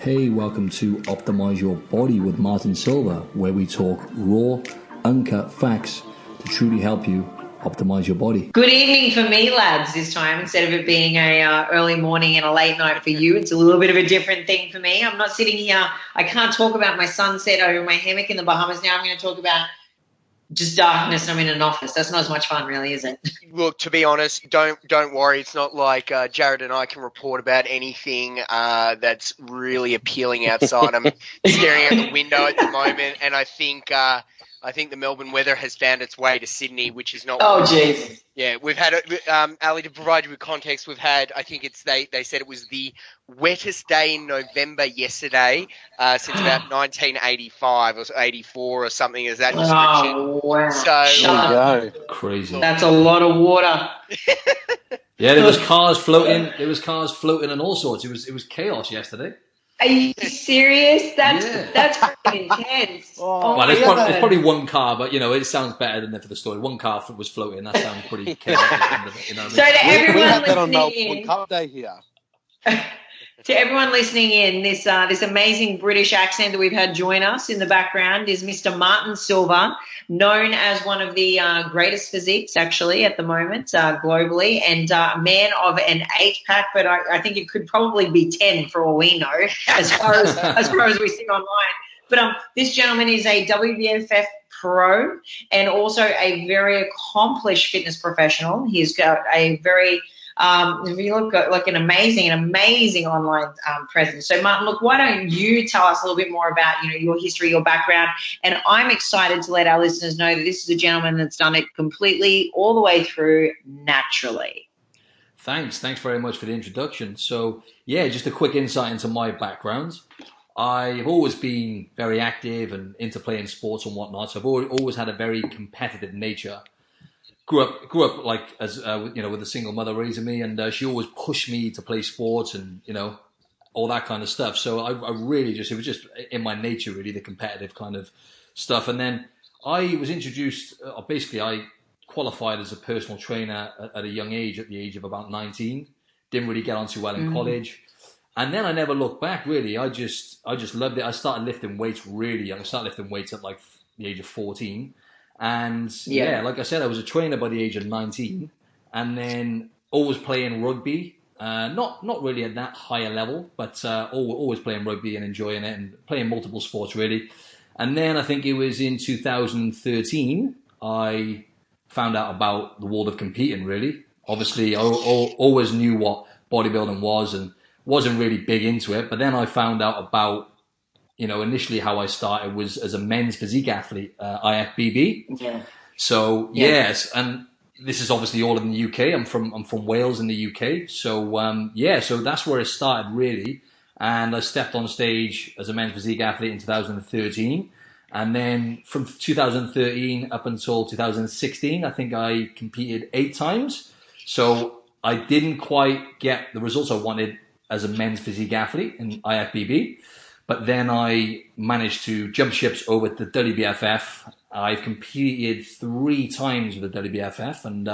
Hey, welcome to Optimise Your Body with Martin Silva, where we talk raw, uncut facts to truly help you optimize your body. Good evening for me, lads, this time. Instead of it being a early morning and a late night for you, it's a little bit of a different thing for me. I'm not sitting here. I can't talk about my sunset over my hammock in the Bahamas now. I'm going to talk about just darkness. I'm in an office. That's not as much fun, really, is it? Look, to be honest, don't worry. It's not like Jared and I can report about anything that's really appealing outside. I'm staring out the window at the moment, and I think the Melbourne weather has found its way to Sydney, which is not. Oh, jeez. Yeah, we've had Ali, to provide you with context, we've had, I think they said it was the wettest day in November yesterday since about 1985 or 84 or something as that description. Oh, wow. So Crazy. That's a lot of water. Yeah, there was cars floating. And all sorts. It was chaos yesterday. Are you serious? That's pretty intense. Well, it's probably one car, but it sounds better than that for the story. One car was floating. That sounds pretty chaotic. So to everyone we had that on listening Melbourne Cup Day here. To everyone listening in, this amazing British accent that we've had join us in the background is Mr. Martin Silva, known as one of the greatest physiques actually at the moment globally, and a man of an 8-pack, but I think it could probably be 10 for all we know, as far as we see online. But this gentleman is a Wbff Pro and also a very accomplished fitness professional. He's got a very you look like an amazing online presence. So Martin, look, why don't you tell us a little bit more about your history, your background, and I'm excited to let our listeners know that this is a gentleman that's done it completely all the way through naturally. Thanks very much for the introduction. So yeah, just a quick insight into my background. I've always been very active and into playing sports and whatnot. So I've always had a very competitive nature. Grew up like as with a single mother raising me, and she always pushed me to play sports and all that kind of stuff. So I really it was just in my nature, really, the competitive kind of stuff. And then I was introduced. Basically, I qualified as a personal trainer at a young age, at the age of about 19. Didn't really get on too well in college, and then I never looked back. Really, I just loved it. I started lifting weights really young. I started lifting weights at like the age of 14. And yeah, like I said, I was a trainer by the age of 19, and then always playing rugby. Not really at that higher level, but always playing rugby and enjoying it and playing multiple sports really. And then I think it was in 2013 I found out about the world of competing. Really, obviously, I always knew what bodybuilding was and wasn't really big into it. But then I found out about initially how I started was as a men's physique athlete, IFBB. Yeah. So yes, and this is obviously all in the UK. I'm from Wales in the UK. So so that's where it started really. And I stepped on stage as a men's physique athlete in 2013. And then from 2013 up until 2016, I think I competed 8 times. So I didn't quite get the results I wanted as a men's physique athlete in IFBB. But then I managed to jump ships over to Wbff. I've competed 3 times with the Wbff and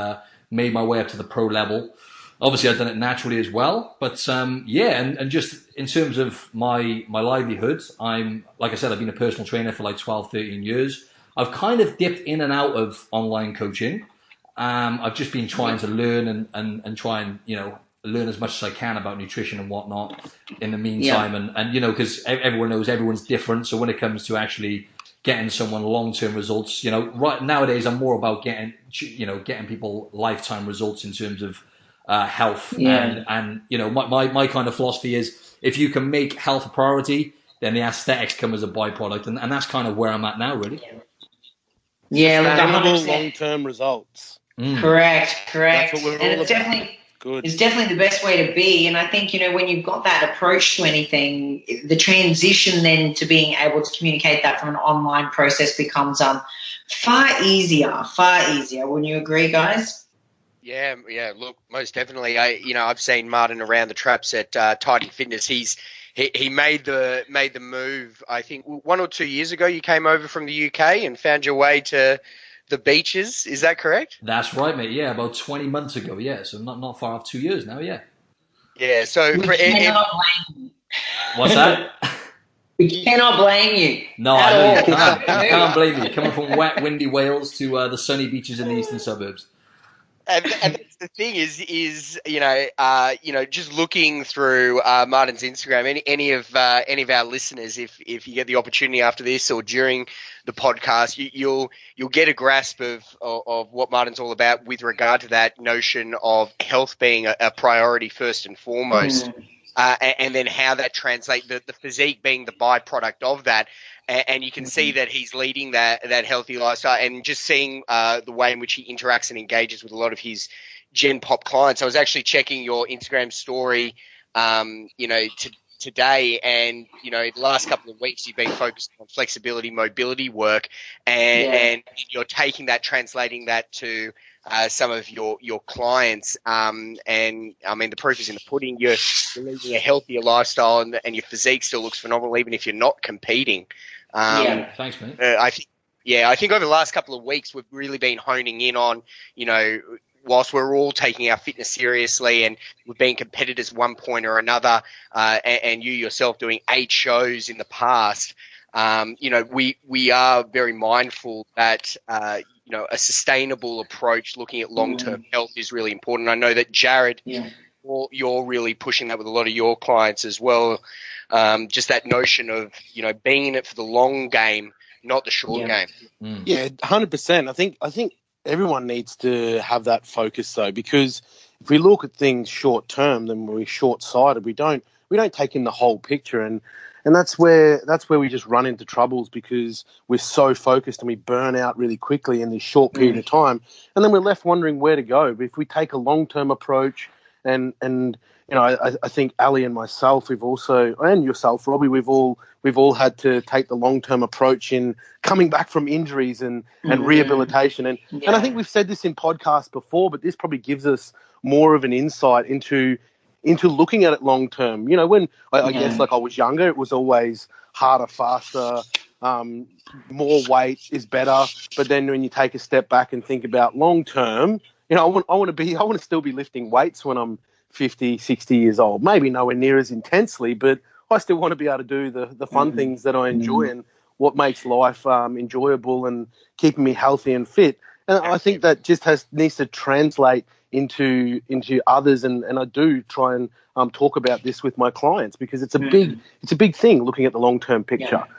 made my way up to the pro level. Obviously, I've done it naturally as well. But and just in terms of my livelihood, like I said, I've been a personal trainer for like 12, 13 years. I've kind of dipped in and out of online coaching. I've just been trying to learn and try and, learn as much as I can about nutrition and whatnot in the meantime. And because everyone knows everyone's different. So when it comes to actually getting someone long-term results, right nowadays I'm more about getting people lifetime results in terms of health. And my kind of philosophy is if you can make health a priority, then the aesthetics come as a byproduct. And that's kind of where I'm at now, really. Yeah, sustainable long-term results. Correct. That's what we're all it's about. definitely Good. It's definitely the best way to be. And I think, when you've got that approach to anything, the transition then to being able to communicate that from an online process becomes far easier. Wouldn't you agree, guys? Yeah. Look, most definitely. I've seen Martin around the traps at Tidy Fitness. He made the move. I think 1 or 2 years ago, you came over from the UK and found your way to the beaches. Is that correct? That's right, mate. Yeah, about 20 months ago. Yeah, so not far off 2 years now. Yeah. Yeah. So What's that? We cannot blame you. No, I know you can't. You can't blame me. Coming from wet, windy Wales to the sunny beaches in the eastern suburbs. And that's the thing is just looking through Martin's Instagram, any of our listeners, if you get the opportunity after this or during the podcast, you'll get a grasp of what Martin's all about with regard to that notion of health being a priority first and foremost. And then how that translates, the physique being the byproduct of that. And you can see that he's leading that healthy lifestyle, and just seeing the way in which he interacts and engages with a lot of his Gen Pop clients. I was actually checking your Instagram story, today, and the last couple of weeks you've been focused on flexibility, mobility work, and you're taking that, translating that to some of your clients, and I mean the proof is in the pudding. You're leading a healthier lifestyle, and your physique still looks phenomenal, even if you're not competing. Thanks, mate. I think over the last couple of weeks we've really been honing in on, whilst we're all taking our fitness seriously and we've been competitors at one point or another, and you yourself doing 8 shows in the past, we are very mindful that a sustainable approach, looking at long-term health, is really important. I know that Jared, you're really pushing that with a lot of your clients as well. Just that notion of being in it for the long game, not the short game. Yeah, 100%. I think everyone needs to have that focus though, because if we look at things short term, then we're short sighted. We don't take in the whole picture, and that's where we just run into troubles, because we're so focused and we burn out really quickly in this short period of time, and then we're left wondering where to go. But if we take a long term approach, and I think Ali and myself, and yourself, Robbie, we've all had to take the long-term approach in coming back from injuries and rehabilitation. And I think we've said this in podcasts before, but this probably gives us more of an insight into looking at it long-term. When I guess like I was younger, it was always harder, faster, more weight is better. But then when you take a step back and think about long-term, I want to still be lifting weights when I'm 50, 60 years old. Maybe nowhere near as intensely, but I still want to be able to do the fun things that I enjoy and what makes life enjoyable and keeping me healthy and fit. And I think that just needs to translate into others. And I do try and talk about this with my clients, because it's a big thing looking at the long-term picture. Yeah.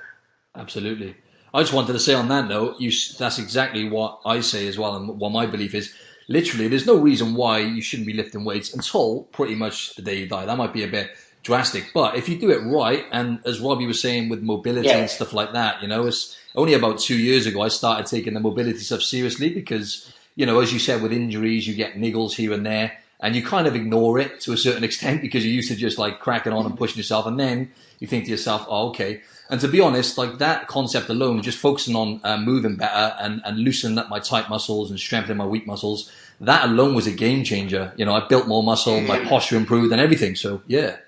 Absolutely. I just wanted to say on that note, that's exactly what I say as well, and what my belief is. Literally, there's no reason why you shouldn't be lifting weights until pretty much the day you die. That might be a bit drastic, but if you do it right, and as Robbie was saying with mobility and stuff like that, it's only about 2 years ago I started taking the mobility stuff seriously, because, as you said, with injuries, you get niggles here and there, and you kind of ignore it to a certain extent because you're used to just like cracking on and pushing yourself, and then you think to yourself, oh, okay. And to be honest, like that concept alone, just focusing on moving better and loosening up my tight muscles and strengthening my weak muscles, that alone was a game changer. I built more muscle, my posture improved and everything. So, yeah.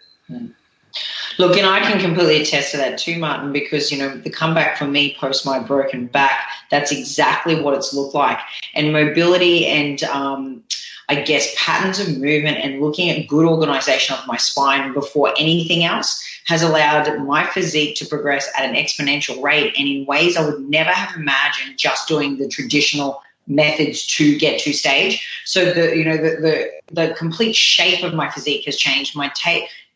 Look, and I can completely attest to that too, Martin, because, the comeback for me post my broken back, that's exactly what it's looked like. And mobility and I guess patterns of movement and looking at good organization of my spine before anything else has allowed my physique to progress at an exponential rate, and in ways I would never have imagined just doing the traditional methods to get to stage. So the complete shape of my physique has changed.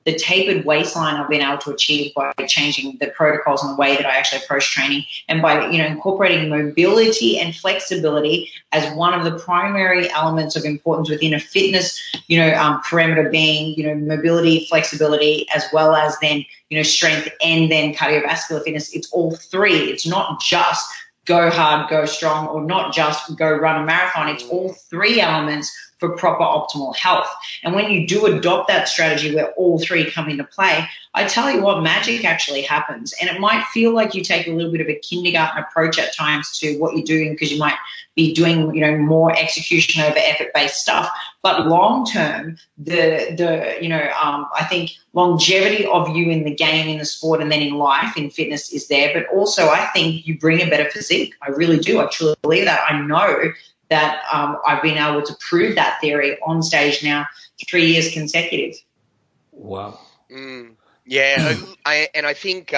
The tapered waistline I've been able to achieve by changing the protocols and the way that I actually approach training, and by incorporating mobility and flexibility as one of the primary elements of importance within a fitness parameter, being mobility, flexibility, as well as then strength and then cardiovascular fitness. It's all three. It's not just go hard, go strong, or not just go run a marathon. It's all three elements for proper optimal health. And when you do adopt that strategy where all three come into play, I tell you what, magic actually happens. And it might feel like you take a little bit of a kindergarten approach at times to what you're doing, because you might be doing more execution over effort-based stuff. But long term, I think longevity of you in the game, in the sport, and then in life, in fitness is there. But also, I think you bring a better physique. I really do. I truly believe that. I know that I've been able to prove that theory on stage now 3 years consecutive. Wow. Yeah, I think,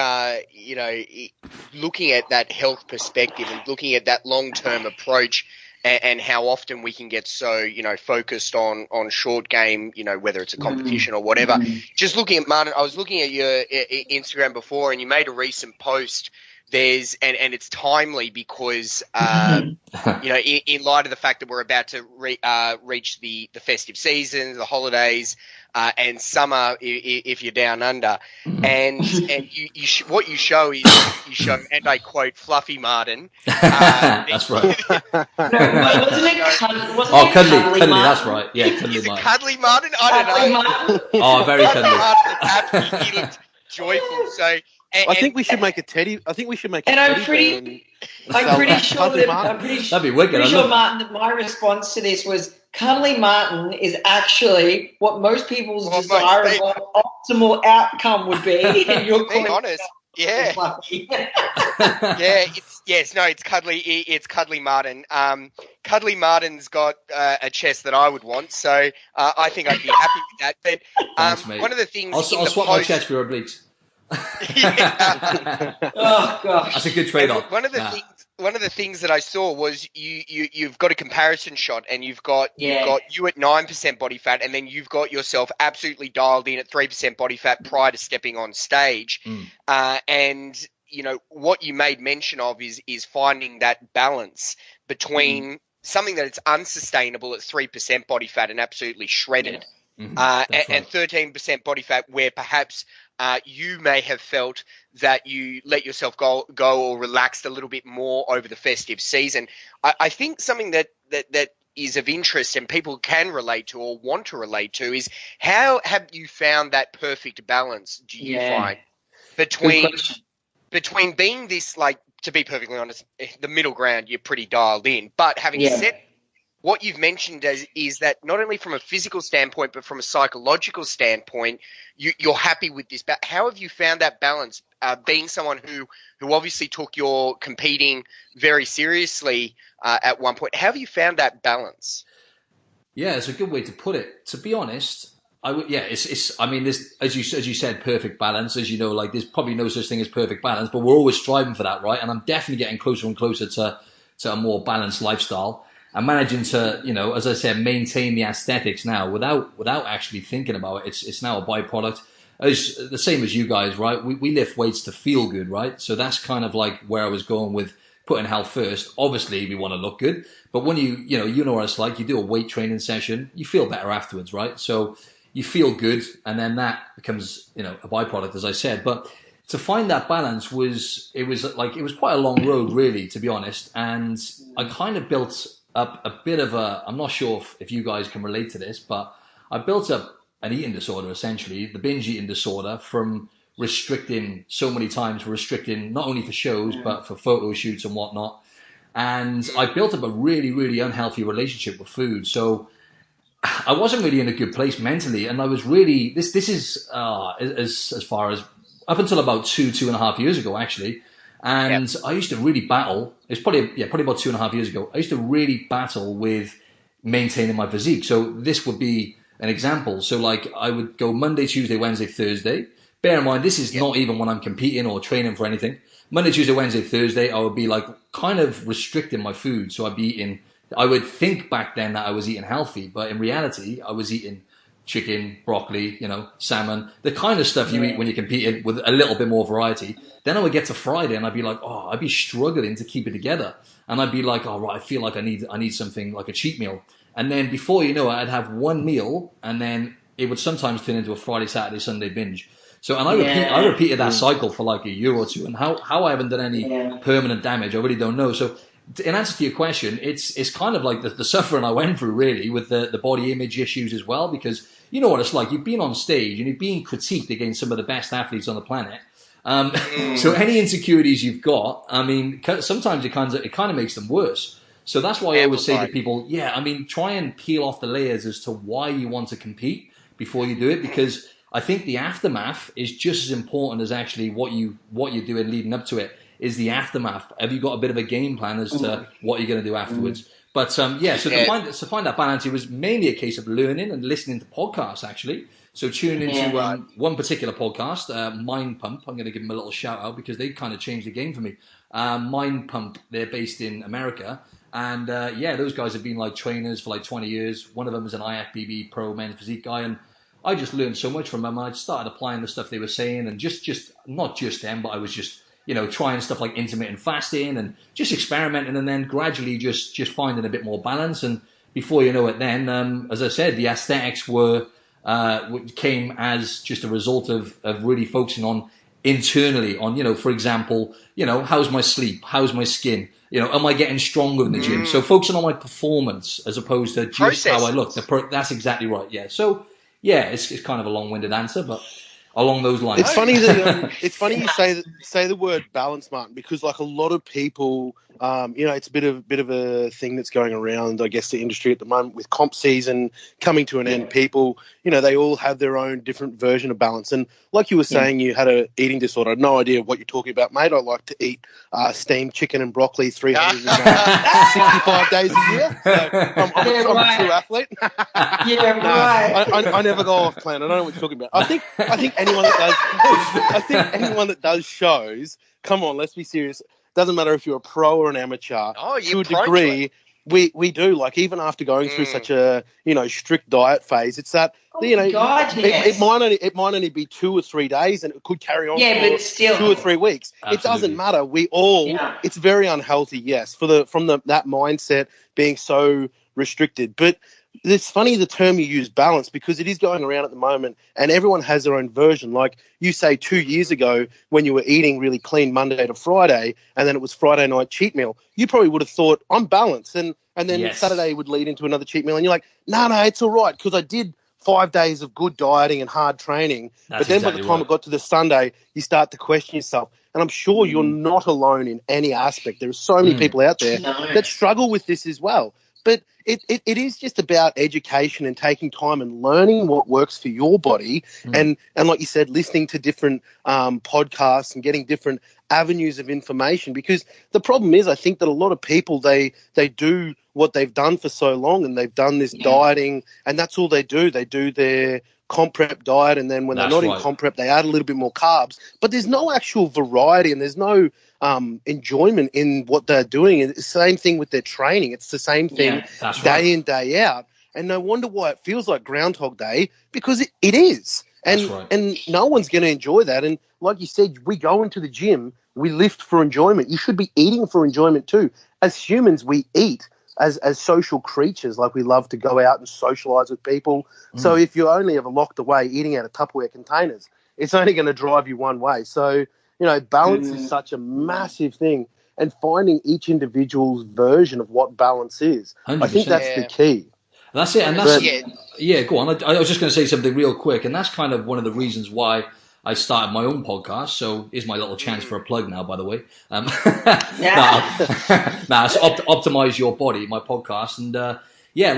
looking at that health perspective and looking at that long-term approach and how often we can get so, focused on short game, whether it's a competition or whatever. Just looking at Martin, I was looking at your Instagram before, and you made a recent post. And it's timely because, in light of the fact that we're about to reach the festive season, the holidays, and summer if you're down under, and what you show is and I quote, fluffy Martin. That's right. Wasn't it cuddly? That's right. Yeah, cuddly Martin. Cuddly Martin? I don't know. Oh, very cuddly. He looked joyful. So. I think we should make a teddy. I think we should make. I'm pretty sure that'd be wicked. Martin, that my response to this was Cuddly Martin is actually what most people's desirable optimal outcome would be. And you're being honest, yeah, it's cuddly. It's Cuddly Martin. Cuddly Martin's got a chest that I would want, so I think I'd be happy with that. But thanks, mate. One of the things I'll swap my chest for your obliques. Oh gosh, that's a good trade-off. One of the things that I saw was you've got a comparison shot, and you've got you at 9% body fat, and then you've got yourself absolutely dialed in at 3% body fat prior to stepping on stage. And what you made mention of is finding that balance between something that it's unsustainable at 3% body fat and absolutely shredded, and 13% body fat where perhaps you may have felt that you let yourself go or relaxed a little bit more over the festive season. I think something that is of interest and people can relate to or want to relate to is how have you found that perfect balance, do you find, between being this, like, to be perfectly honest, the middle ground, you're pretty dialed in, but having said what you've mentioned is that not only from a physical standpoint, but from a psychological standpoint, you're happy with this. But how have you found that balance, being someone who obviously took your competing very seriously at one point? How have you found that balance? Yeah, it's a good way to put it. To be honest, this, as you said, perfect balance. As you know, like, there's probably no such thing as perfect balance, but we're always striving for that, right? And I'm definitely getting closer and closer to a more balanced lifestyle. I'm managing to, as I said, maintain the aesthetics now without actually thinking about it. It's now a byproduct. It's the same as you guys, right? We lift weights to feel good, right? So that's kind of like where I was going with putting health first. Obviously, we want to look good, but when you know what it's like. You do a weight training session, you feel better afterwards, right? So you feel good, and then that becomes, a byproduct, as I said. But to find that balance was quite a long road, really, to be honest. And I kind of built up a bit of I'm not sure if you guys can relate to this, but I built up an eating disorder, essentially, the binge eating disorder, from restricting so many times, not only for shows, but for photo shoots and whatnot. And I built up a really, really unhealthy relationship with food. So I wasn't really in a good place mentally. And I was really, this is as far as up until about 2.5 years ago, actually. And I used to really battle. It's probably about 2.5 years ago. I used to really battle with maintaining my physique. So this would be an example. So, like, I would go Monday, Tuesday, Wednesday, Thursday. Bear in mind, this is not even when I'm competing or training for anything. Monday, Tuesday, Wednesday, Thursday, I would be like kind of restricting my food. So I'd be eating, I would think back then that I was eating healthy, but in reality, I was eating chicken, broccoli, salmon, the kind of stuff you eat when you're competing with a little bit more variety. Then I would get to Friday and I'd be like, I'd be struggling to keep it together. And I'd be like, right, I feel like I need something like a cheat meal. And then before you know it, I'd have one meal and then it would sometimes turn into a Friday, Saturday, Sunday binge. So, and I repeated that cycle for like a year or two, and how I haven't done any permanent damage, I really don't know. So, in answer to your question, it's kind of like the suffering I went through, really, with the body image issues as well, because you know what it's like. You've been on stage and you've been critiqued against some of the best athletes on the planet. So any insecurities you've got, I mean, sometimes it kind of makes them worse. So that's why I always say to people, try and peel off the layers as to why you want to compete before you do it, because I think the aftermath is just as important as actually what you're doing leading up to it. Is the aftermath. Have you got a bit of a game plan as to what you're going to do afterwards? But to find that balance, it was mainly a case of learning and listening to podcasts, actually. So tuning into one particular podcast, Mind Pump. I'm going to give them a little shout out because they kind of changed the game for me. Mind Pump, they're based in America. And those guys have been like trainers for like 20 years. One of them is an Wbff Pro men's physique guy. And I just learned so much from them. I started applying the stuff they were saying, and just not just them, but I was just, trying stuff like intermittent fasting and just experimenting, and then gradually just finding a bit more balance. And before you know it, then, as I said, the aesthetics came as just a result of really focusing on internally on, for example, how's my sleep? How's my skin? Am I getting stronger in the gym? So focusing on my performance as opposed to just how I look. That's exactly right. Yeah. So yeah, it's kind of a long-winded answer, but along those lines. It's funny that you say the word balance, Martin, because like a lot of people, it's a bit of a thing that's going around, I guess, the industry at the moment with comp season coming to an end. People, they all have their own different version of balance. And like you were saying, you had an eating disorder. I had no idea what you're talking about, mate. I like to eat steamed chicken and broccoli 365 days a year. So I'm a true athlete. I never go off plan. I don't know what you're talking about. I think anyone that does shows, come on, let's be serious. Doesn't matter if you're a pro or an amateur. To a degree, we do. Like even after going through such a strict diet phase, it's that it might only be 2 or 3 days, and it could carry on for still 2 or 3 weeks. Absolutely. It doesn't matter. We all. It's very unhealthy. Yes, that mindset being so restricted, but. It's funny the term you use, balance, because it is going around at the moment and everyone has their own version. Like you say 2 years ago when you were eating really clean Monday to Friday and then it was Friday night cheat meal, you probably would have thought, I'm balanced. And then Saturday would lead into another cheat meal and you're like, no, it's all right because I did 5 days of good dieting and hard training. But then by the time it got to the Sunday, you start to question yourself. And I'm sure you're not alone in any aspect. There are so many people out there that struggle with this as well. But it is just about education and taking time and learning what works for your body. And like you said, listening to different podcasts and getting different avenues of information. Because the problem is I think that a lot of people, they do what they've done for so long and they've done this dieting and that's all they do. They do their comp prep diet and then when they're not in comp prep, they add a little bit more carbs. But there's no actual variety and there's no enjoyment in what they're doing. And it's the same thing with their training. It's the same thing day in, day out. And no wonder why it feels like Groundhog Day, because it is. And no one's going to enjoy that. And like you said, we go into the gym, we lift for enjoyment. You should be eating for enjoyment too. As humans, we eat as social creatures. Like we love to go out and socialize with people. So if you're only ever locked away eating out of Tupperware containers, it's only going to drive you one way. So balance is such a massive thing, and finding each individual's version of what balance is. 100%. I think that's the key. That's it. And go on. I was just going to say something real quick, and that's kind of one of the reasons why I started my own podcast. So here's my little chance for a plug now, by the way. It's Optimise Your Body, my podcast. And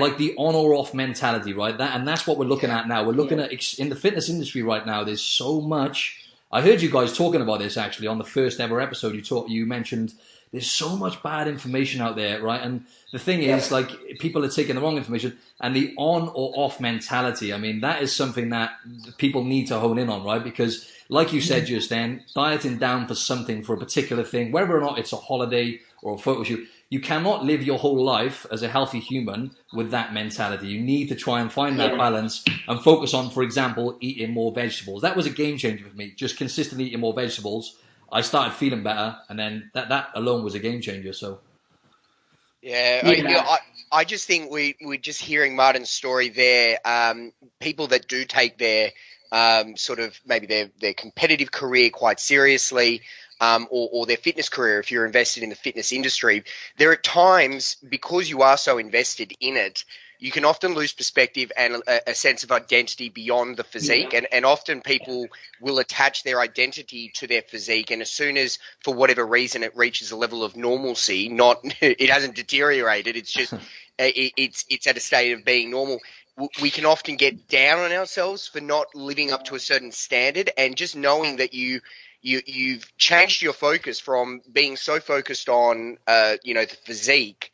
like the on or off mentality, right? That's what we're looking at now. We're looking at, in the fitness industry right now, there's so much. I heard you guys talking about this actually on the first ever episode. You mentioned there's so much bad information out there, right? And the thing is, like, people are taking the wrong information, and the on or off mentality. I mean, that is something that people need to hone in on, right? Because, like you said just then, dieting down for something, for a particular thing, whether or not it's a holiday or a photo shoot, you cannot live your whole life as a healthy human with that mentality. You need to try and find that balance and focus on, for example, eating more vegetables. That was a game changer for me. Just consistently eating more vegetables. I started feeling better, and then that alone was a game changer. So, I just think we're just hearing Martin's story there. People that do take their sort of maybe their competitive career quite seriously, or their fitness career, if you're invested in the fitness industry, there are times, because you are so invested in it, you can often lose perspective and a sense of identity beyond the physique. And often people will attach their identity to their physique. And as soon as, for whatever reason, it reaches a level of normalcy, it hasn't deteriorated, it's just, it's at a state of being normal. We can often get down on ourselves for not living up to a certain standard, and just knowing that you've changed your focus from being so focused on, the physique,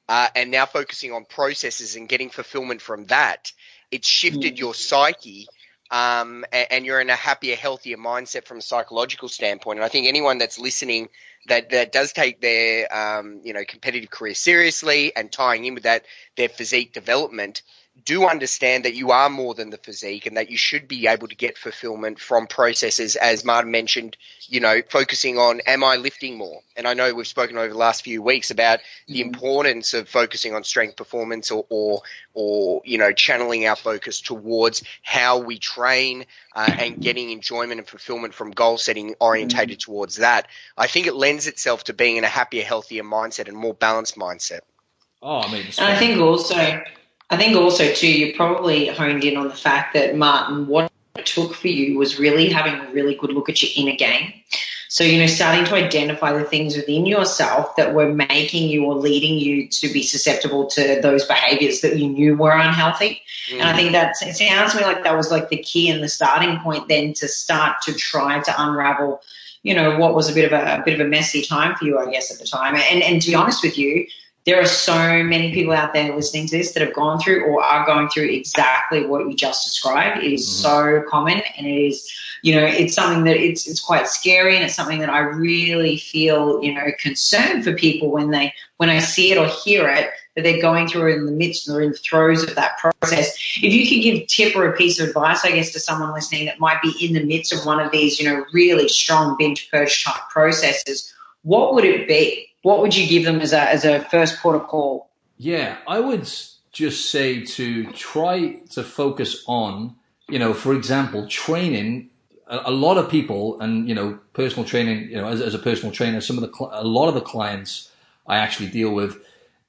and now focusing on processes and getting fulfillment from that, it's shifted your psyche, and you're in a happier, healthier mindset from a psychological standpoint. And I think anyone that's listening that does take their competitive career seriously and tying in with that their physique development, do understand that you are more than the physique and that you should be able to get fulfillment from processes, as Martin mentioned, focusing on, am I lifting more? And I know we've spoken over the last few weeks about the importance of focusing on strength performance or channeling our focus towards how we train and getting enjoyment and fulfillment from goal setting orientated towards that. I think it lends itself to being in a happier, healthier mindset and more balanced mindset. Oh, I mean, and I think also too, you probably honed in on the fact that, Martin, what it took for you was really having a really good look at your inner game. So, starting to identify the things within yourself that were making you or leading you to be susceptible to those behaviors that you knew were unhealthy. And I think it sounds to me like that was like the key and the starting point then to start to try to unravel, what was a bit of a messy time for you, I guess, at the time. And to be honest with you, there are so many people out there listening to this that have gone through or are going through exactly what you just described. It is so common, and it is, it's something that it's quite scary, and it's something that I really feel, concerned for people when I see it or hear it, that they're going through it in the midst or in the throes of that process. If you could give a tip or a piece of advice, I guess, to someone listening that might be in the midst of one of these, really strong binge purge type processes, what would it be? What would you give them as a first port of call? Yeah, I would just say to try to focus on, for example, training. A lot of people, and personal training, as a personal trainer, a lot of the clients I actually deal with,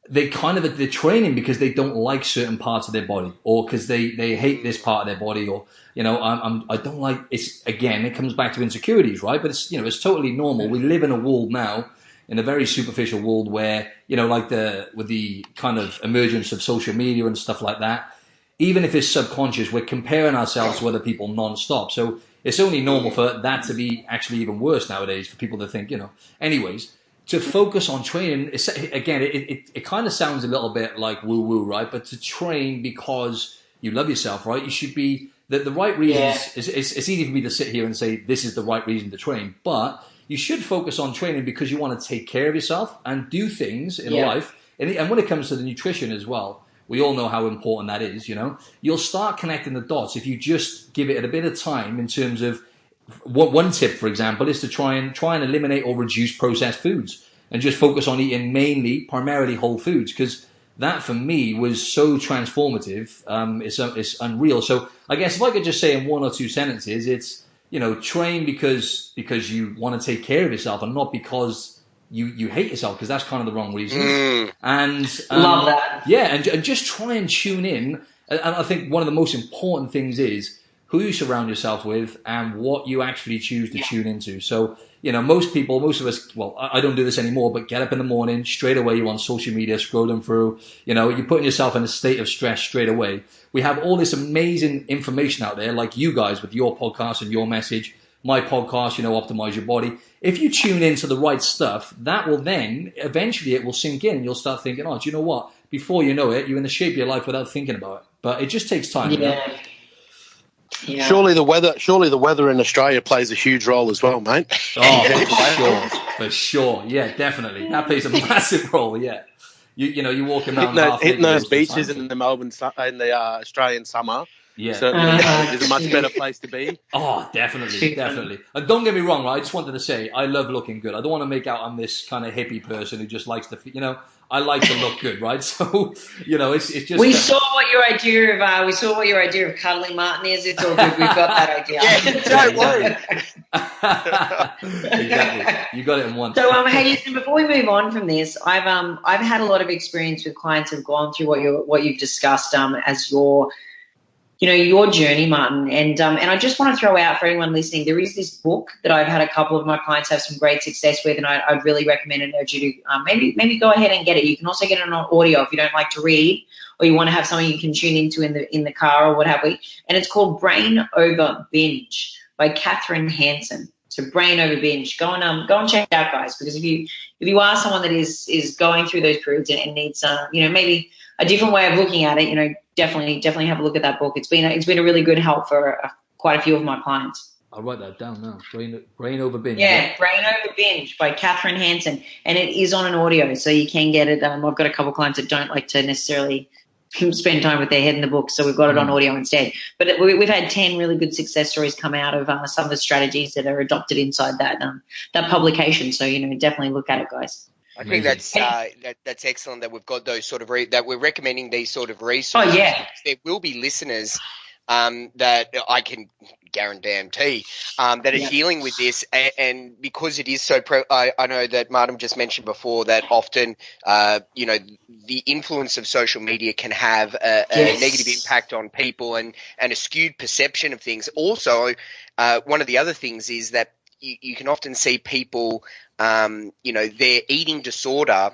they're training because they don't like certain parts of their body, or because they hate this part of their body, or I don't like. It's again, it comes back to insecurities, right? But it's totally normal. We live in a world now, in a very superficial world where, with the kind of emergence of social media and stuff like that, even if it's subconscious, we're comparing ourselves to other people non-stop. So it's only normal for that to be actually even worse nowadays, for people to think, Anyways, to focus on training, again, it kind of sounds a little bit like woo-woo, right? But to train because you love yourself, right? You should be, the right reasons, it's easy for me to sit here and say this is the right reason to train, but you should focus on training because you want to take care of yourself and do things in life. And when it comes to the nutrition as well, we all know how important that is, You'll start connecting the dots if you just give it a bit of time, in terms of one tip, for example, is to try and eliminate or reduce processed foods and just focus on eating primarily whole foods, because that for me was so transformative. It's unreal. So I guess if I could just say in one or two sentences, it's, train because you want to take care of yourself, and not because you hate yourself, because that's kind of the wrong reason. And love that. Yeah, and just try and tune in. And I think one of the most important things is who you surround yourself with and what you actually choose to tune into. So, most of us, well, I don't do this anymore, but get up in the morning, straight away you're on social media, scrolling through, you're putting yourself in a state of stress straight away. We have all this amazing information out there, like you guys with your podcast and your message, my podcast, Optimise Your Body. If you tune into the right stuff, that will then, eventually it will sink in, and you'll start thinking, do you know what? Before you know it, you're in the shape of your life without thinking about it. But it just takes time. Yeah. Surely the weather in Australia plays a huge role as well, mate. Oh, for sure. Yeah, definitely. That plays a massive role. Yeah, you're walking around hitting those beaches in the Australian summer. Yeah, certainly is a much better place to be. Oh, definitely. And don't get me wrong, right? I just wanted to say I love looking good. I don't want to make out I'm this kind of hippie person who just likes to, I like to look good, right? So, it's just. We saw what your idea of cuddling Martin is. It's all good. We've got that idea. Don't worry. Exactly. You got it in one. So, hey, listen. Before we move on from this, I've had a lot of experience with clients who've gone through what you've discussed as your journey, Martin. And I just want to throw out for anyone listening, there is this book that I've had a couple of my clients have some great success with, and I'd really recommend and urge you to maybe go ahead and get it. You can also get it on audio if you don't like to read, or you want to have something you can tune into in the car or what have we. And it's called Brain Over Binge by Catherine Hansen. So brain over binge. Go and check it out, guys, because if you are someone that is going through those periods and needs maybe a different way of looking at it, definitely have a look at that book. It's been a really good help for quite a few of my clients. I'll write that down now. Brain over binge. Yeah, Brain Over Binge by Catherine Hansen, and it is on an audio, so you can get it. I've got a couple of clients that don't like to necessarily spend time with their head in the book, so we've got it on audio instead. But we've had 10 really good success stories come out of some of the strategies that are adopted inside that publication. So definitely look at it, guys. I think that's excellent that we've got those sort of that we're recommending these sort of resources. Oh yeah, there will be listeners that I can guarantee that are dealing with this, and because it is so I know that Martin just mentioned before that often the influence of social media can have a negative impact on people and a skewed perception of things. Also, one of the other things is that you can often see people their eating disorder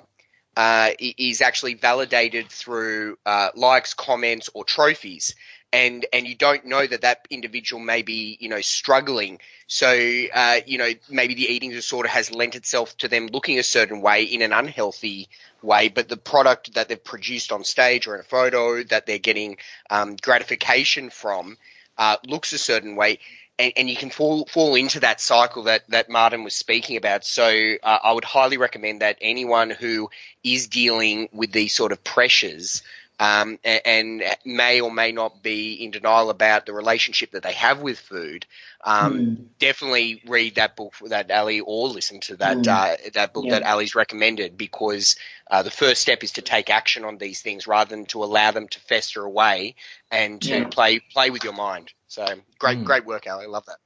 is actually validated through likes, comments, or trophies. And you don't know that individual may be, struggling. So, maybe the eating disorder has lent itself to them looking a certain way in an unhealthy way, but the product that they've produced on stage or in a photo that they're getting gratification from looks a certain way. And you can fall into that cycle that Martin was speaking about. So I would highly recommend that anyone who is dealing with these sort of pressures and may or may not be in denial about the relationship that they have with food, definitely read that book that Ali, or listen to that book that Ali's recommended, because the first step is to take action on these things rather than to allow them to fester away and to play with your mind. So great work, Ali. I love that.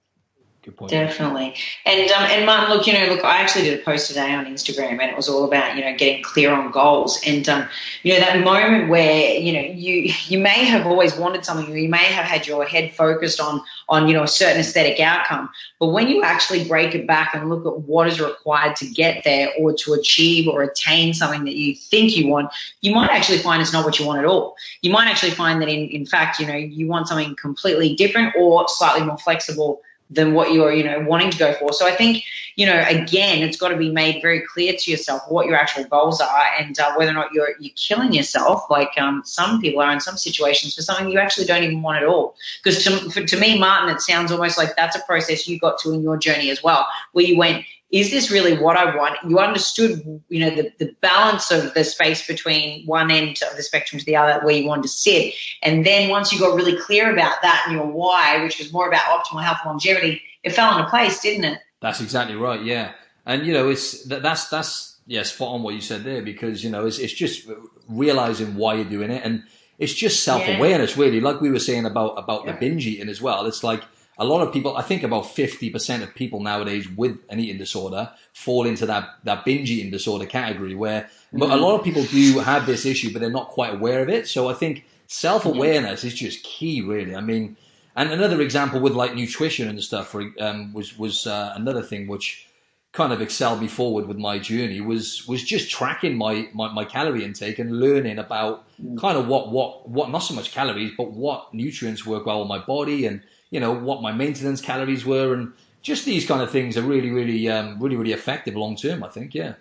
Good point. Definitely. And Martin, look, I actually did a post today on Instagram, and it was all about, getting clear on goals. And, that moment where, you may have always wanted something, or you may have had your head focused on a certain aesthetic outcome. But when you actually break it back and look at what is required to get there or to achieve or attain something that you think you want, you might actually find it's not what you want at all. You might actually find that in fact, you want something completely different or slightly more flexible than what you're, wanting to go for. So I think, again, it's got to be made very clear to yourself what your actual goals are, and whether or not you're killing yourself, like some people are in some situations, for something you actually don't even want at all. Because to me, Martin, it sounds almost like that's a process you got to in your journey as well, where you went, is this really what I want? You understood, the balance of the space between one end of the spectrum to the other, where you wanted to sit. And then once you got really clear about that and your why, which was more about optimal health and longevity, it fell into place, didn't it? That's exactly right. Yeah. And, that's spot on what you said there, because, it's just realizing why you're doing it. And it's just self-awareness, really, like we were saying about the binge eating as well. It's like, a lot of people, I think about 50% of people nowadays with an eating disorder fall into that binge eating disorder category, where a lot of people do have this issue, but they're not quite aware of it. So I think self-awareness is just key, really. I mean, and another example with like nutrition and stuff was another thing which kind of excelled me forward with my journey was just tracking my calorie intake and learning about kind of what not so much calories, but what nutrients work well in my body, and what my maintenance calories were, and just these kind of things are really effective long term, I think. Yeah,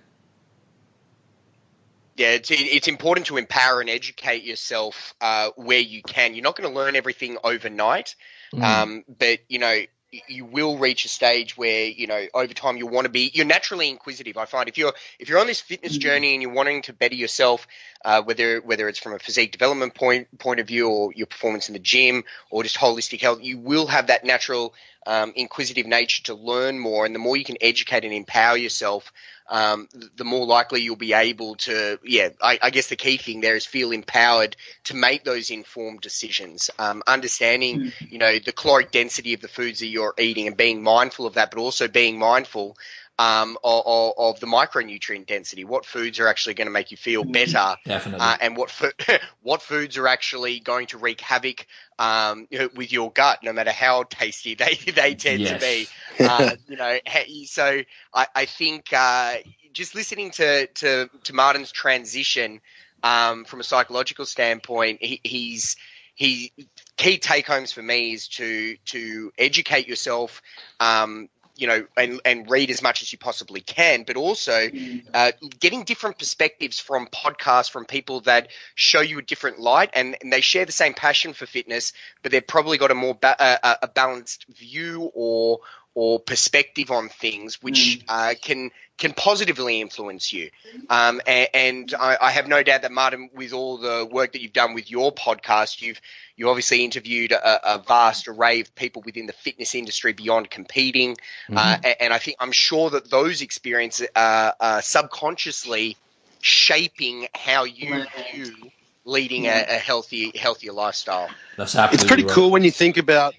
it's important to empower and educate yourself where you can. You're not going to learn everything overnight, but you will reach a stage where over time you'll want to be. You're naturally inquisitive. I find if you're on this fitness journey and you're wanting to better yourself, whether it's from a physique development point of view, or your performance in the gym, or just holistic health, you will have that natural inquisitive nature to learn more. And the more you can educate and empower yourself, the more likely you'll be able to, I guess the key thing there is feel empowered to make those informed decisions, understanding, the caloric density of the foods that you're eating and being mindful of that, but also being mindful of the micronutrient density. What foods are actually going to make you feel better, definitely, and what foods are actually going to wreak havoc with your gut, no matter how tasty they tend to be. So I think just listening to Martin's transition from a psychological standpoint, key take homes for me is to educate yourself. and read as much as you possibly can, but also getting different perspectives from podcasts from people that show you a different light, and they share the same passion for fitness, but they've probably got a more a balanced view or perspective on things, which can positively influence you. And I have no doubt that, Martin, with all the work that you've done with your podcast, you obviously interviewed a vast array of people within the fitness industry beyond competing. And I'm sure that those experiences are subconsciously shaping how you view leading a healthier lifestyle. That's absolutely It's pretty right. cool when you think about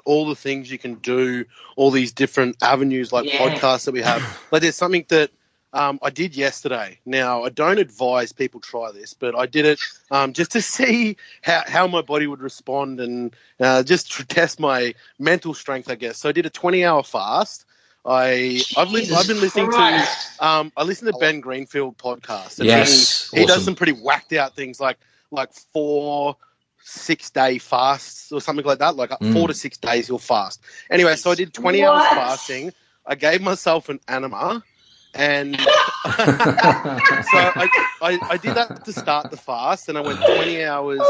all the things you can do, all these different avenues like podcasts that we have. Like there's something that I did yesterday. Now, I don't advise people try this, but I did it just to see how my body would respond and just to test my mental strength, I guess. So I did a 20-hour fast. I've been listening to I listen to Ben Greenfield podcast. And he does some pretty whacked out things like 4 6-day fasts or something like that. Like 4 to 6 days he'll fast. Anyway, so I did 20 hours fasting. I gave myself an enema, and so I did that to start the fast, and I went 20 hours,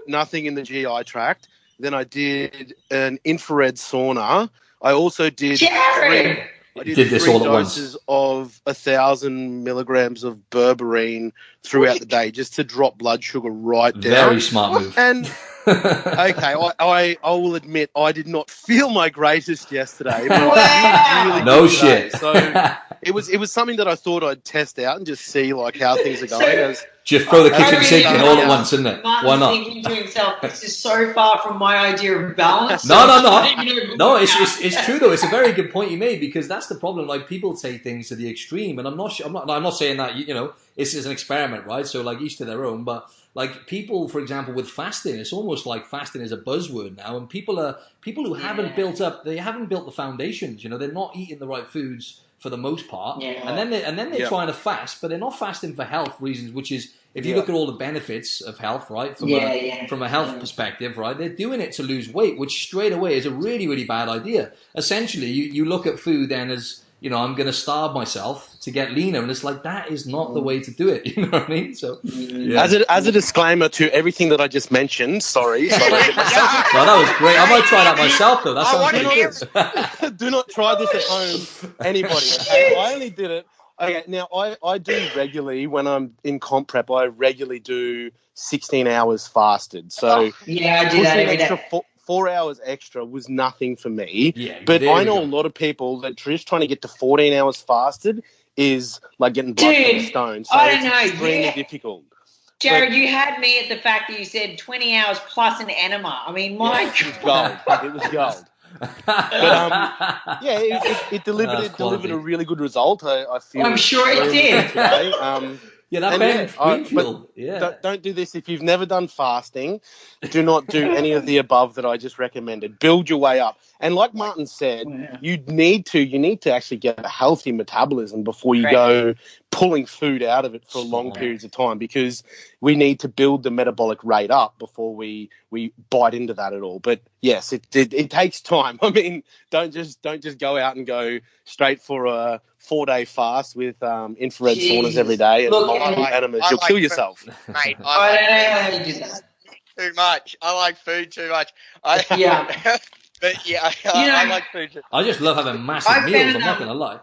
nothing in the GI tract. Then I did an infrared sauna. I also did three doses of 1,000 milligrams of berberine throughout the day just to drop blood sugar right down. Very smart move. And okay, I will admit I did not feel my greatest yesterday. But I feel really no good shit. Today. So it was something that I thought I'd test out and just see like how things are going. Just throw the kitchen sink in all at once, isn't it? Why not? Thinking to himself, this is so far from my idea of balance. No. It's true though. It's a very good point you made, because that's the problem. Like people take things to the extreme, and I'm not saying that this is an experiment, right? So like each to their own. But like people, for example, with fasting, it's almost like fasting is a buzzword now, and people who haven't built the foundations. They're not eating the right foods for the most part, and then they're trying to fast, but they're not fasting for health reasons, which is, if you look at all the benefits of health, right, from a health perspective, right, they're doing it to lose weight, which straight away is a really, really bad idea. Essentially, you look at food then as, I'm going to starve myself to get leaner, and it's like, that is not the way to do it. You know what I mean? So, as a disclaimer to everything that I just mentioned, sorry. No, that was great. I might try that myself, though. That sounds pretty good. Do not try this at home, anybody. Okay? I only did it. Okay, now I do regularly, when I'm in comp prep, I regularly do 16 hours fasted. So I do that every day. 4 hours extra was nothing for me. But I know a lot of people that just trying to get to 14 hours fasted is like getting blood from the stone. So I don't know. Extremely difficult. Jared, you had me at the fact that you said 20 hours plus an enema. I mean, my God. It was gold. But it delivered a really good result. I feel. I'm sure it did. Today. Don't do this if you've never done fasting. Do not do any of the above that I just recommended. Build your way up. And like Martin said, you need to actually get a healthy metabolism before you go pulling food out of it for long periods of time, because we need to build the metabolic rate up before we bite into that at all. But yes, it takes time. I mean, don't just go out and go straight for a 4-day fast with infrared saunas every day and multiple enemas. You'll kill yourself. Mate, I like too much. I like food too much. But I like food too. I just love having massive meals. I'm not going to lie.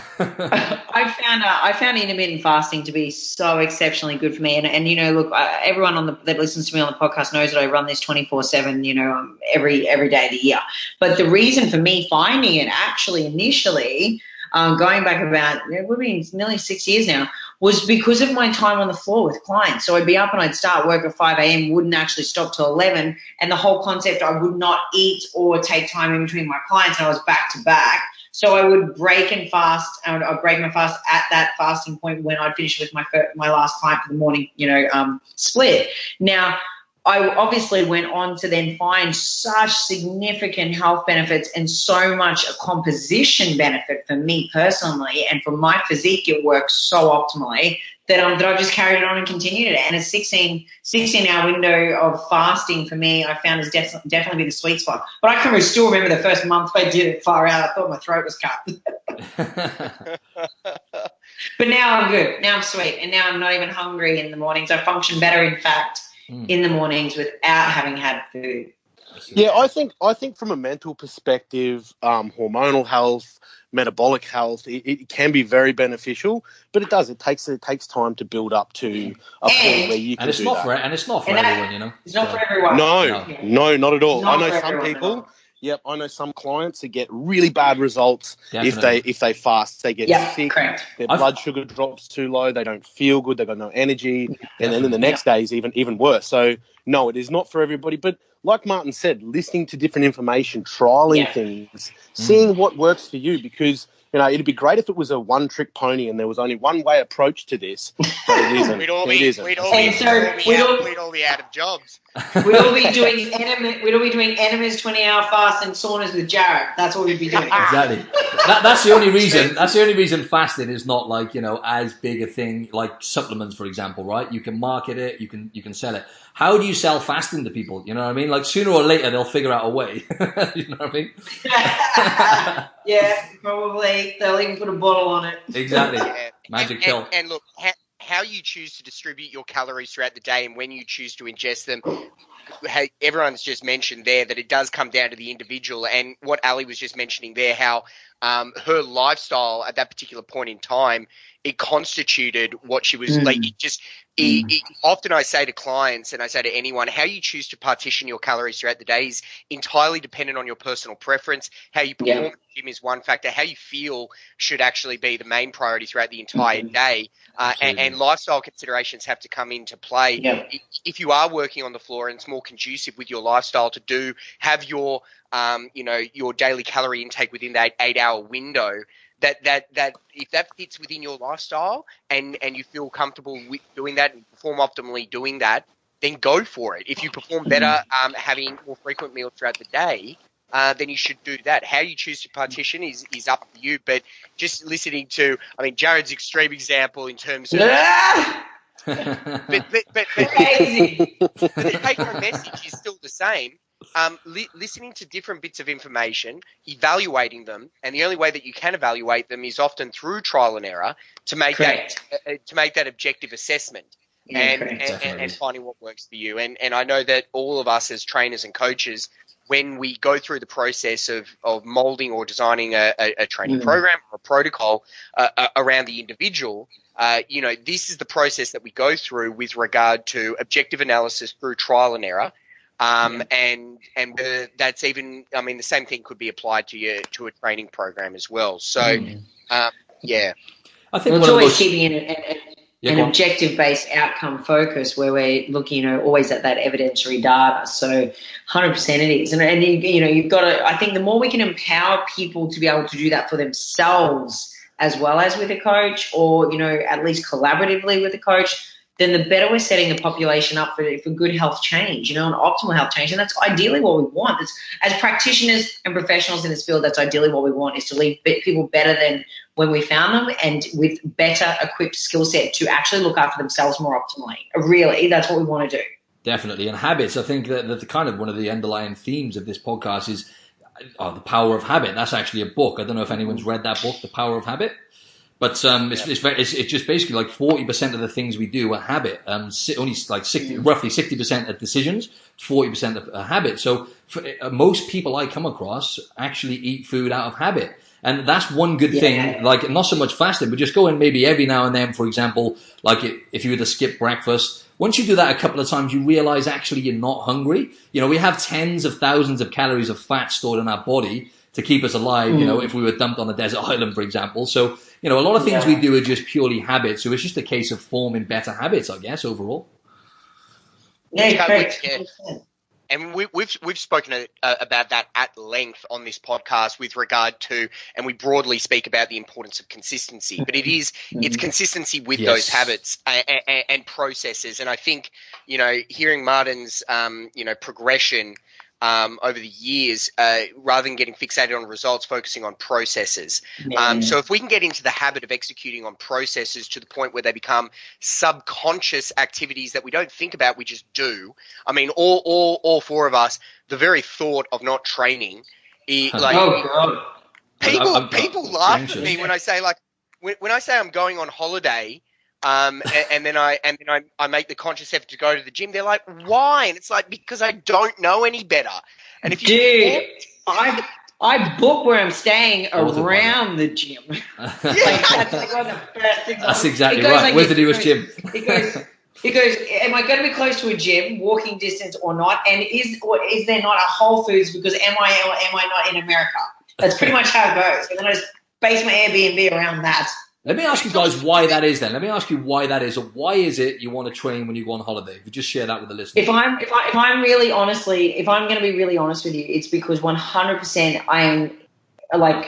I found intermittent fasting to be so exceptionally good for me, and look, everyone that listens to me on the podcast knows that I run this 24/7, every day of the year. But the reason for me finding it actually initially, going back about, we've been nearly 6 years now, was because of my time on the floor with clients. So I'd be up and I'd start work at 5 a.m., wouldn't actually stop till 11, and the whole concept, I would not eat or take time in between my clients, and I was back to back. So I would break and fast, and I'd break my fast at that fasting point when I'd finish with my last client for the morning, split. Now, I obviously went on to then find such significant health benefits and so much a composition benefit for me personally, and for my physique, it works so optimally that I just carried it on and continued it. And a 16-hour window of fasting for me, I found has definitely been the sweet spot. But I can still remember the first month I did it far out. I thought my throat was cut. But now I'm good. Now I'm sweet. And now I'm not even hungry in the mornings. I function better, in fact, in the mornings without having had food. Yeah, I think from a mental perspective, hormonal health, metabolic health, it can be very beneficial, but it takes time to build up to a point where you can do that. And it's not for everyone, you know. It's not for everyone. No, not at all. I know some people. Yep, I know some clients that get really bad results if they fast. They get sick, their blood sugar drops too low, they don't feel good, they've got no energy, and then the next day is even worse. So, no, it is not for everybody. But like Martin said, listening to different information, trialing things, seeing what works for you, because it'd be great if it was a one-trick pony and there was only one way approach to this, but it isn't. We'd all be out of jobs. We'd all be doing enemas 20-hour fasts and saunas with Jared. That's what we'd be doing. Exactly. That's the only reason. That's the only reason fasting is not like as big a thing like supplements, for example. Right? You can market it. You can sell it. How do you sell fasting to people? You know what I mean? Like sooner or later they'll figure out a way. You know what I mean? Yeah, probably. They'll even put a bottle on it. Exactly. Magic pill. And look, how you choose to distribute your calories throughout the day and when you choose to ingest them, everyone's just mentioned there that it does come down to the individual. And what Ali was just mentioning there, how her lifestyle at that particular point in time, it constituted what she was like. Often I say to clients and I say to anyone, how you choose to partition your calories throughout the day is entirely dependent on your personal preference. How you perform in the gym is one factor. How you feel should actually be the main priority throughout the entire day. And lifestyle considerations have to come into play. If you are working on the floor and it's more conducive with your lifestyle to have your your daily calorie intake within that 8-hour window, that if that fits within your lifestyle and you feel comfortable with doing that and perform optimally doing that, then go for it. If you perform better having more frequent meals throughout the day, then you should do that. How you choose to partition is up to you. But just listening to, Jared's extreme example in terms of but the take-home message is still the same. Listening to different bits of information, evaluating them, and the only way that you can evaluate them is often through trial and error to make that objective assessment and finding what works for you. And I know that all of us as trainers and coaches, when we go through the process of molding or designing a training program or a protocol around the individual, this is the process that we go through with regard to objective analysis through trial and error. And that's even, the same thing could be applied to a training program as well. So, I think it's always keeping an objective-based outcome focus where we're looking, always at that evidentiary data. So 100% it is. And you've got to, I think the more we can empower people to be able to do that for themselves as well as with a coach, or, at least collaboratively with a coach, then the better we're setting the population up for good health change, an optimal health change. And that's ideally what we want. As practitioners and professionals in this field, that's ideally what we want, is to leave people better than when we found them and with better equipped skill set to actually look after themselves more optimally. Really, that's what we want to do. Definitely. And habits, I think that the kind of one of the underlying themes of this podcast is The Power of Habit. That's actually a book. I don't know if anyone's read that book, The Power of Habit. But it's just basically like 40% of the things we do are habit. Only like roughly 60% are decisions, 40% are habit. So most people I come across actually eat food out of habit. And that's one good thing, like not so much fasting, but just going maybe every now and then, for example, like if you were to skip breakfast, once you do that a couple of times, you realize actually you're not hungry. We have tens of thousands of calories of fat stored in our body to keep us alive, if we were dumped on a desert island, for example. So, a lot of things we do are just purely habits. So it's just a case of forming better habits, I guess, overall. Yeah, great. And we've spoken about that at length on this podcast with regard to, and we broadly speak about the importance of consistency. But it's consistency with those habits and processes. And I think, hearing Martin's progression over the years, rather than getting fixated on results, focusing on processes. So if we can get into the habit of executing on processes to the point where they become subconscious activities that we don't think about, we just do. I mean, all four of us, the very thought of not training, people laugh at me when I say when I say I'm going on holiday. And then I make the conscious effort to go to the gym. They're like, why? And it's like, because I don't know any better. And if you I book where I'm staying around the gym. That's like one of the best things. That's exactly right. Where's the nearest gym? It goes, am I going to be close to a gym, walking distance or not? And is there not a Whole Foods, because am I or am I not in America? That's pretty much how it goes. And then I just base my Airbnb around that. Let me ask you guys why that is then. Let me ask you why that is, or why is it you want to train when you go on holiday? If you just share that with the listeners. If I'm going to be really honest with you, it's because 100% I am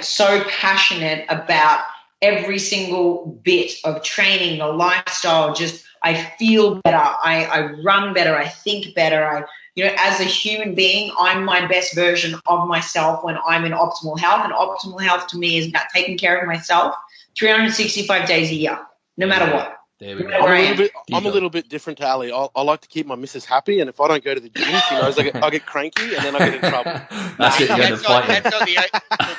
so passionate about every single bit of training, the lifestyle. Just I feel better, I run better, I think better. As a human being, I'm my best version of myself when I'm in optimal health. And optimal health to me is about taking care of myself 365 days a year, no matter what. There we go. I'm a little bit different to Ali. I like to keep my missus happy, and if I don't go to the gym, she knows I get cranky, and then I get in trouble.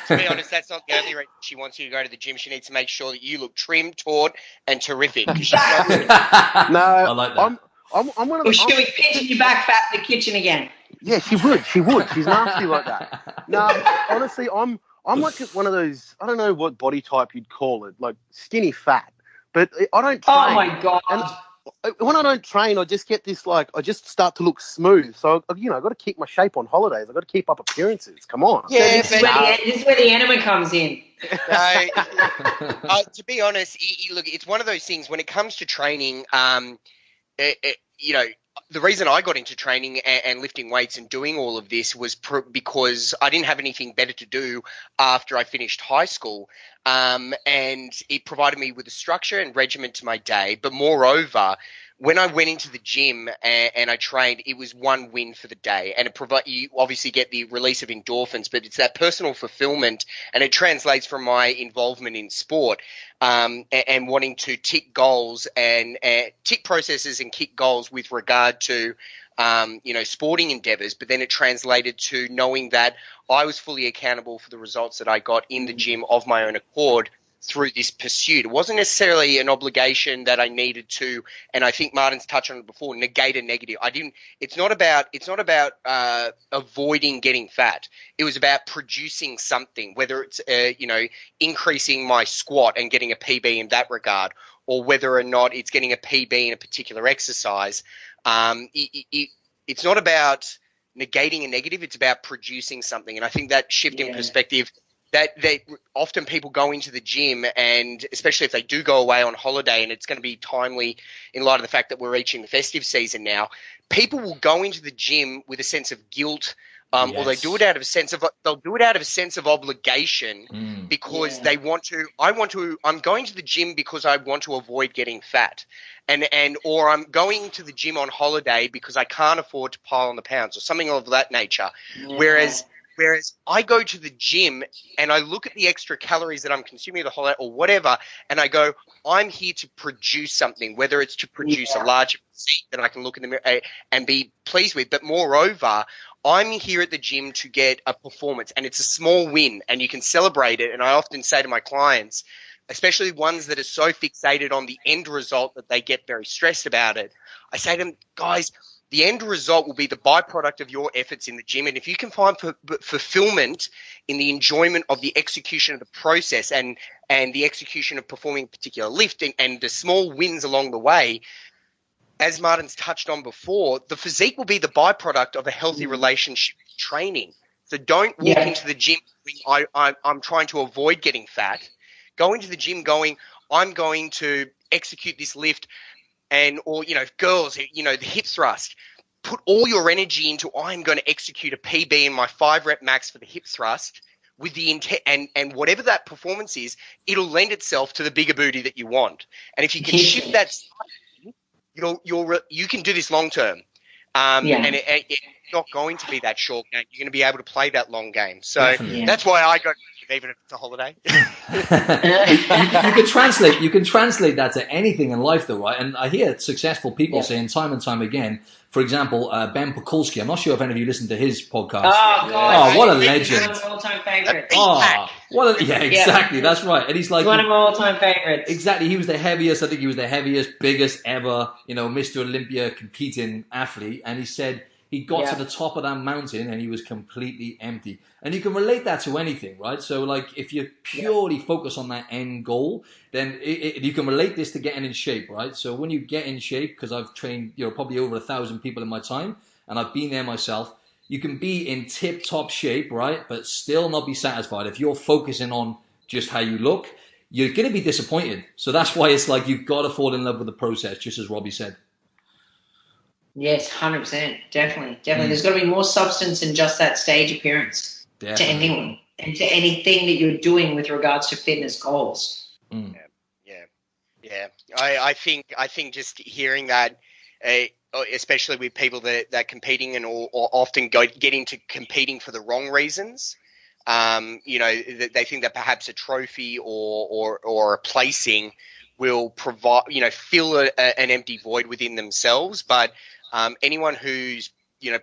To be honest, that's not the only reason she wants you to go to the gym. She needs to make sure that you look trim, taut, and terrific. No, I like that. I'm one of the. She'll be pinching your back fat in the kitchen again. Yeah, she would. She's nasty like that. No, honestly, I'm like one of those, I don't know what body type you'd call it, like skinny fat. But I don't train. Oh, my God. And when I don't train, I just get this, I just start to look smooth. So, I've got to keep my shape on holidays. I've got to keep up appearances. Come on. Yeah, so this is where the enema comes in. To be honest, look, it's one of those things when it comes to training, the reason I got into training and lifting weights and doing all of this was because I didn't have anything better to do after I finished high school. And it provided me with a structure and regimen to my day. But moreover, when I went into the gym and I trained, it was one win for the day. And you obviously get the release of endorphins, but it's that personal fulfillment, and it translates from my involvement in sport and wanting to tick goals and tick processes and kick goals with regard to sporting endeavors. But then it translated to knowing that I was fully accountable for the results that I got in the gym of my own accord through this pursuit. It wasn't necessarily an obligation that I needed to, and I think Martin's touched on it before, negate a negative. It's not about avoiding getting fat. It was about producing something, whether it's increasing my squat and getting a PB in that regard, or whether or not it's getting a PB in a particular exercise. It's not about negating a negative, it's about producing something. And I think that shift in perspective, that often people go into the gym, and especially if they do go away on holiday, and it's going to be timely in light of the fact that we're reaching the festive season now, people will go into the gym with a sense of guilt, or they do it out of a sense of obligation because they want to. I'm going to the gym because I want to avoid getting fat, or I'm going to the gym on holiday because I can't afford to pile on the pounds, or something of that nature. Whereas I go to the gym and I look at the extra calories that I'm consuming the holiday or whatever, and I go, I'm here to produce something, whether it's to produce a larger physique that I can look in the mirror and be pleased with. But moreover, I'm here at the gym to get a performance, and it's a small win, and you can celebrate it. And I often say to my clients, especially ones that are so fixated on the end result that they get very stressed about it, I say to them, guys, the end result will be the byproduct of your efforts in the gym. And if you can find fulfillment in the enjoyment of the execution of the process and the execution of performing a particular lift and the small wins along the way, as Martin's touched on before, the physique will be the byproduct of a healthy relationship with training. So don't walk into the gym going, I'm trying to avoid getting fat. Go into the gym going, I'm going to execute this lift. Or girls, the hip thrust. put all your energy into, I'm going to execute a PB in my 5-rep max for the hip thrust with the intent, and whatever that performance is, it'll lend itself to the bigger booty that you want. And if you can shift that, you can do this long term. And it's not going to be that short game. You're going to be able to play that long game. So that's why I got, even if it's a holiday. You can translate that to anything in life, though, right? And I hear successful people saying time and time again. For example, Ben Pakulski. I'm not sure if any of you listened to his podcast. Oh, God. Oh, what a legend. One of my all-time favorites. Exactly. That's right. And he's like... one of my all-time favorites. Exactly. He was the heaviest. I think he was the heaviest, biggest ever, Mr. Olympia competing athlete. And he said he got to the top of that mountain and he was completely empty. And you can relate that to anything, right? So, like, if you purely focus on that end goal, then you can relate this to getting in shape, right? So when you get in shape, because I've trained, probably over 1,000 people in my time, and I've been there myself, you can be in tip-top shape, right? But still not be satisfied. If you're focusing on just how you look, you're going to be disappointed. So that's why it's like you've got to fall in love with the process, just as Robbie said. Yes, 100%. Definitely. There's got to be more substance than just that stage appearance. Definitely. To anyone and to anything that you're doing with regards to fitness goals. Yeah. I think just hearing that, especially with people that competing and or often get into competing for the wrong reasons. They think that perhaps a trophy or a placing will provide, fill an empty void within themselves. But anyone who's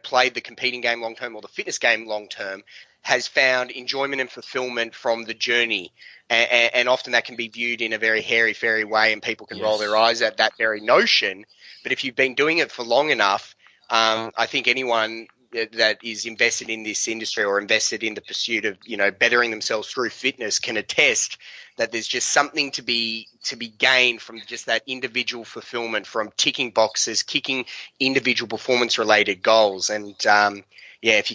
played the competing game long term or the fitness game long term has found enjoyment and fulfillment from the journey. And often that can be viewed in a very hairy-fairy way, and people can roll their eyes at that very notion. But if you've been doing it for long enough, I think anyone that is invested in this industry or invested in the pursuit of, bettering themselves through fitness can attest that there's just something to be gained from just that individual fulfillment, from ticking boxes, kicking individual performance-related goals. And, if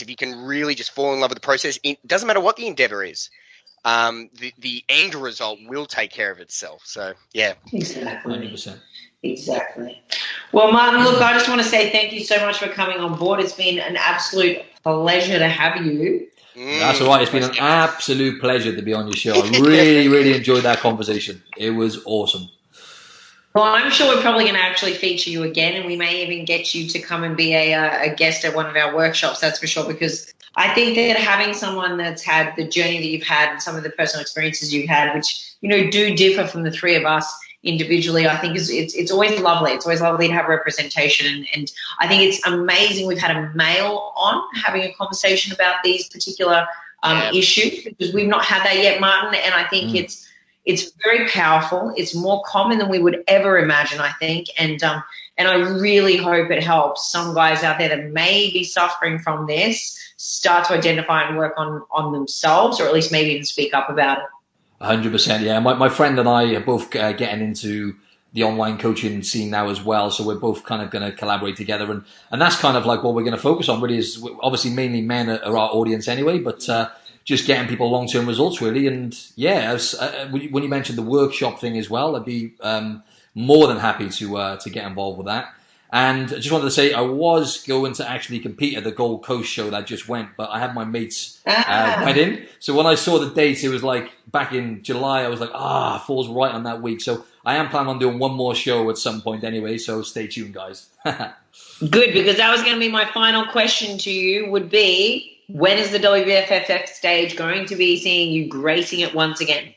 you can really just fall in love with the process, it doesn't matter what the endeavor is. The end result will take care of itself. So, Exactly. 100%. Exactly. Well, Martin, look, I just want to say thank you so much for coming on board. It's been an absolute pleasure to have you. That's all right. It's been an absolute pleasure to be on your show. I really, really enjoyed that conversation. It was awesome. Well, I'm sure we're probably going to actually feature you again, and we may even get you to come and be a guest at one of our workshops, that's for sure, because I think that having someone that's had the journey that you've had and some of the personal experiences you've had, which, do differ from the three of us individually, I think it's always lovely. It's always lovely to have representation, and I think it's amazing we've had a male on having a conversation about these particular issues, because we've not had that yet, Martin, and I think it's very powerful. It's more common than we would ever imagine, I think, and I really hope it helps some guys out there that may be suffering from this start to identify and work on themselves, or at least maybe even speak up about it. 100%, yeah. My friend and I are both getting into the online coaching scene now as well, so we're both kind of going to collaborate together, and that's kind of like what we're going to focus on. Really, is obviously mainly men are our audience anyway, but just getting people long-term results really. And when you mentioned the workshop thing as well, I'd be more than happy to get involved with that. And I just wanted to say I was going to actually compete at the Gold Coast show that just went, but I had my mate's wedding. So when I saw the dates, it was like back in July. I was like, falls right on that week. So I am planning on doing one more show at some point anyway. So stay tuned, guys. Good, because that was going to be my final question to you would be, when is the WBFF stage going to be seeing you gracing it once again?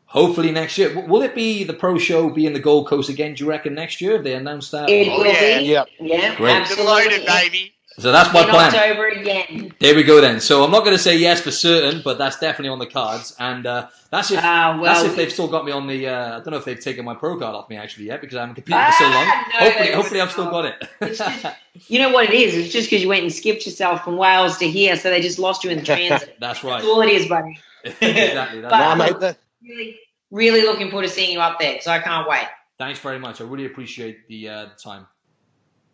Hopefully next year. Will it be the pro show be in the Gold Coast again, do you reckon, next year? Have they announced that? It will be. Yeah. Great. Absolutely. Loaded, baby. So that's my plan. October again. There we go then. So I'm not going to say yes for certain, but that's definitely on the cards. And that's if they've still got me on the... I don't know if they've taken my pro card off me actually yet, because I haven't competed for so long. Hopefully I've still got it. It's just, you know what it is? It's just because you went and skipped yourself from Wales to here, so they just lost you in the transit. That's right. That's all it is, buddy. Exactly. But really looking forward to seeing you up there, so I can't wait. Thanks very much. I really appreciate the time.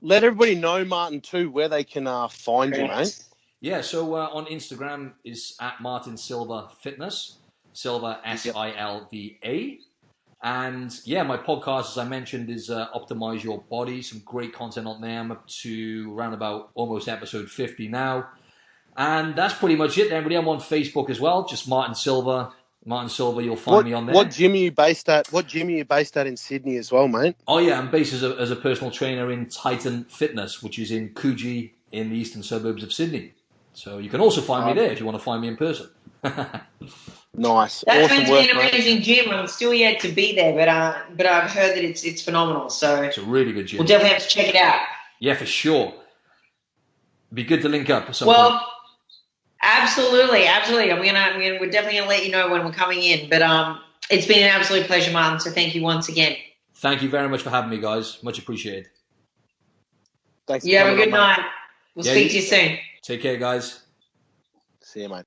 Let everybody know, Martin, too, where they can find you, mate. Yeah, so on Instagram is at Martin Silva Fitness, Silva Silva. And yeah, my podcast, as I mentioned, is Optimise Your Body. Some great content on there. I'm up to around about almost episode 50 now. And that's pretty much it, everybody. I'm on Facebook as well, just Martin Silva. Martin Silva, you'll find me on there. What gym are you based at? What gym are you based at in Sydney as well, mate? Oh yeah, I'm based as a personal trainer in Titan Fitness, which is in Coogee in the eastern suburbs of Sydney. So you can also find me there if you want to find me in person. Nice. That's awesome meant to work, be an amazing gym. I'm still yet to be there, but I've heard that it's phenomenal. So it's a really good gym. We'll definitely have to check it out. Yeah, for sure. Be good to link up at some point. point. Absolutely. We're definitely gonna let you know when we're coming in. But it's been an absolute pleasure, Martin. So thank you once again. Thank you very much for having me, guys. Much appreciated. Thanks. You have a good night. We'll speak to you soon. Take care, guys. See you, mate.